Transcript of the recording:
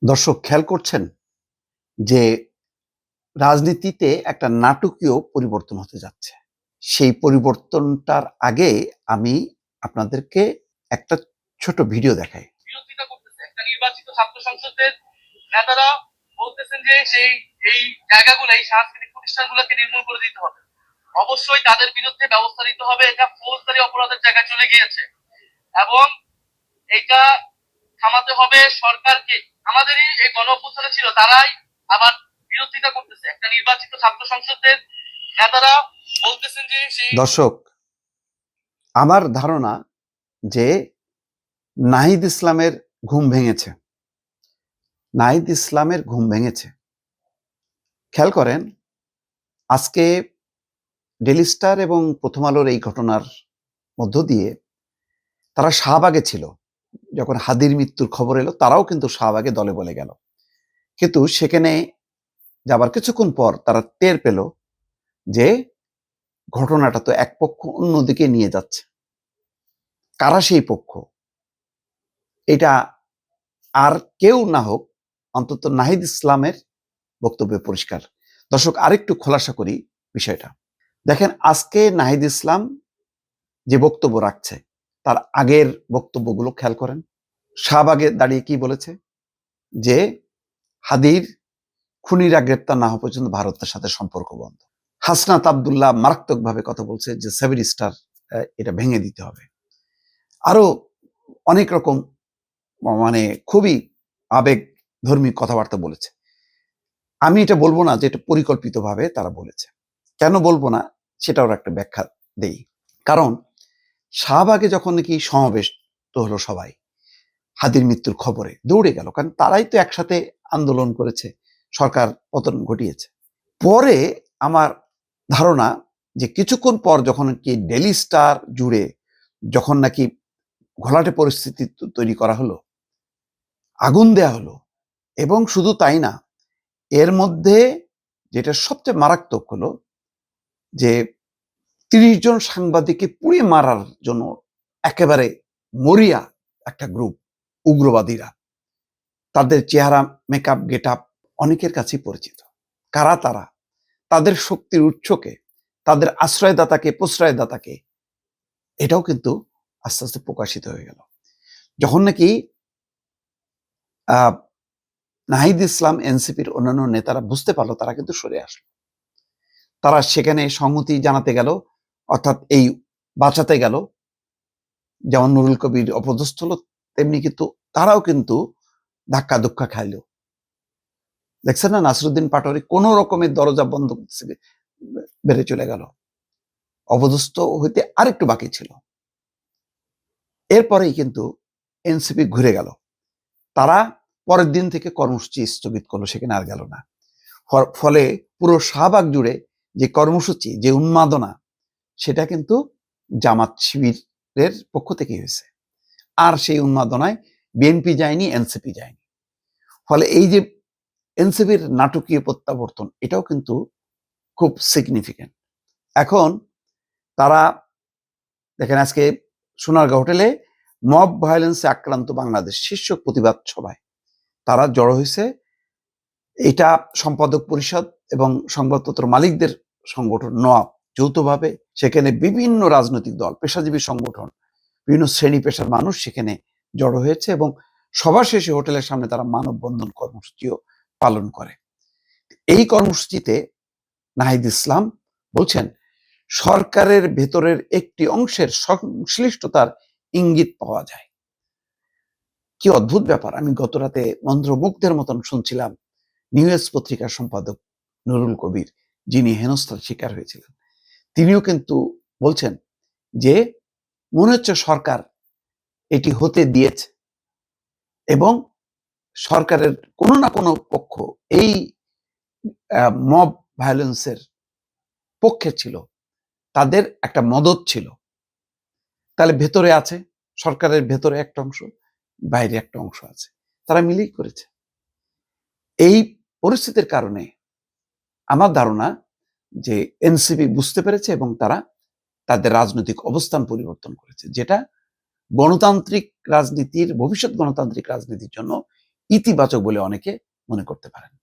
দর্শক খেয়াল করছেন যে রাজনীতিতে একটা নাটকীয় পরিবর্তন হতে যাচ্ছে। সেই পরিবর্তনটার আগে আমি আপনাদেরকে একটা ছোট ভিডিও দেখাই। বিরোধিতা করতেছে একটা নির্বাচিত ছাত্র সংসদের নেতারা বলতেছেন যে এই জায়গাগুলো এই সাংস্কৃতিক প্রতিষ্ঠানগুলোকে নির্মূল করে দিতে হবে, অবশ্যই তাদের বিরুদ্ধে ব্যবস্থা নিতে হবে। এটা ফৌজদারি অপরাধের জায়গায় চলে গিয়েছে এবং এটা থামাতে হবে সরকারকে। আমাদেরই এই গণ অভ্যুত্থানে ছিল, তারাই আবার বিরোধিতা করতেছে একটা নির্বাচিত ছাত্র সংসদের নেতারা বলতেছেন যে দর্শক, আমার ধারণা যে নাহিদ ইসলামের ঘুম ভেঙেছে। নাহিদ ইসলামের ঘুম ভেঙেছে। খেয়াল করেন, আজকে ডেইলি স্টার এবং প্রথম আলোর এই ঘটনার মধ্য দিয়ে তারা শাহবাগে ছিল। যখন হাদির মৃত্যুর খবর এলো, তারাও কিন্তু শাহবাগে দলে বলে গেল। কিন্তু সেখানে যাবার কিছুক্ষণ পর তারা টের পেল যে ঘটনাটা তো এক পক্ষ অন্যদিকে নিয়ে যাচ্ছে। কারা সেই পক্ষ? এটা আর কেউ না হোক, অন্তত নাহিদ ইসলামের বক্তব্য পরিষ্কার। দর্শক, আরেকটু খোলাসা করি বিষয়টা। দেখেন, আজকে নাহিদ ইসলাম যে বক্তব্য রাখছে তার আগের বক্তব্যগুলো খেয়াল করেন। শাহবাগে দাঁড়িয়ে কি বলেছে? যে হাদির খুনিরা গ্রেপ্তার না হওয়া পর্যন্ত ভারতের সাথে সম্পর্ক বন্ধ। হাসনাত আব্দুল্লাহ মারাত্মকভাবে কথা বলছে যে 7 স্টার এটা ভেঙে দিতে হবে। আরো অনেক রকম মানে খুবই আবেগধর্মী কথাবার্তা বলেছে। আমি এটা বলবো না যে এটা পরিকল্পিতভাবে তারা বলেছে। কেন বলবো না সেটাও একটা ব্যাখ্যা দেই। কারণ শাহবাগে যখন নাকি সমাবেশ তো হলো, সবাই হাদির মৃত্যুর খবরে দৌড়ে গেল, কারণ তারাই তো একসাথে আন্দোলন করেছে, সরকার পতন ঘটিয়েছে। পরে আমার ধারণা যে কিছুক্ষণ পর যখন কি ডেইলি স্টার জুড়ে যখন নাকি ঘোলাটে পরিস্থিতি তৈরি করা হলো, আগুন দেয়া হলো, এবং শুধু তাই না, এর মধ্যে যেটা সবচেয়ে মারাত্মক হলো যে 30 জন সাংবাদিককে পুড়িয়ে মারার জন্য একেবারে মরিয়া একটা গ্রুপ, উগ্রবাদীরা। তাদের চেহারা, মেকআপ, গেট আপ অনেকের কাছেই পরিচিত। কারা তারা? তাদের শক্তির উৎসকে, তাদের আশ্রয়দাতাকে, প্রশ্রয়দাতাকে, এটাও কিন্তু আস্তে আস্তে প্রকাশিত হয়ে গেল। যখন নাকি নাহিদ ইসলাম, এনসিপির অন্যান্য নেতারা বুঝতে পারলো, তারা কিন্তু সরে আসলো। তারা সেখানে সংহতি জানাতে গেল, অর্থাৎ এই বাঁচাতে গেল। যেমন নুরুল কবির অপদস্থ হলো, তেমনি কিন্তু তারাও কিন্তু ধাক্কা ধুক্কা খাইলো। দেখছেন না, নাসিরুদ্দিন পাটোয়ারি কোন রকমের দরজা বন্ধ বেড়ে চলে গেল। অপদস্থ হইতে আরেকটু বাকি ছিল। এরপরেই কিন্তু এনসিপি ঘুরে গেল। তারা পরের দিন থেকে কর্মসূচি স্থগিত করলো, সেখানে আর গেল না। ফলে পুরো শাহবাগ জুড়ে যে কর্মসূচি, যে উন্মাদনা, সেটা কিন্তু জামাত শিবিরের পক্ষ থেকে হয়েছে। আর সেই উন্মাদনায় বিএনপি যায়নি, এনসিপি যায়নি। ফলে এই যে এনসিপির নাটকীয় প্রত্যাবর্তন, এটাও কিন্তু খুব সিগনিফিক্যান্ট। এখন তারা দেখেন, আজকে সোনারগাঁও হোটেলে মব ভায়োলেন্সে আক্রান্ত বাংলাদেশ শীর্ষক প্রতিবাদ সভায় তারা জড়ো হয়েছে। এটা সম্পাদক পরিষদ এবং সংবাদপত্র মালিকদের সংগঠন নোয়াব যৌথভাবে, সেখানে বিভিন্ন রাজনৈতিক দল, পেশাজীবী সংগঠন, বিভিন্ন শ্রেণী পেশার মানুষ সেখানে জড়ো হয়েছে এবং সভা শেষে হোটেলের সামনে তারা মানববন্ধন কর্মসূচিও পালন করে। এই কর্মসূচিতে নাহিদ ইসলাম বলছেন, সরকারের ভেতরের একটি অংশের সংশ্লিষ্টতার ইঙ্গিত পাওয়া যায়। কি অদ্ভুত ব্যাপার! আমি গত রাতে মন্ত্রমুগ্ধের মতন শুনছিলাম নিউজ পত্রিকার সম্পাদক নুরুল কবির, যিনি হেনস্থার শিকার হয়েছিলেন, তিনিও কিন্তু বলছেন যে মনে হচ্ছে সরকার এটি হতে দিয়েছে এবং সরকারের কোনো না কোনো পক্ষ এই মব ভায়োলেন্সের পক্ষে ছিল, তাদের একটা মদত ছিল। তাহলে ভেতরে আছে, সরকারের ভেতরে একটা অংশ, বাইরে একটা অংশ আছে, তারা মিলেই করেছে। এই পরিস্থিতির কারণে আমার ধারণা যে এনসিপি বুঝতে পেরেছে এবং তারা তাদের রাজনৈতিক অবস্থান পরিবর্তন করেছে, যেটা গণতান্ত্রিক রাজনীতির, ভবিষ্যৎ গণতান্ত্রিক রাজনীতির জন্য ইতিবাচক বলে অনেকে মনে করতে পারেন।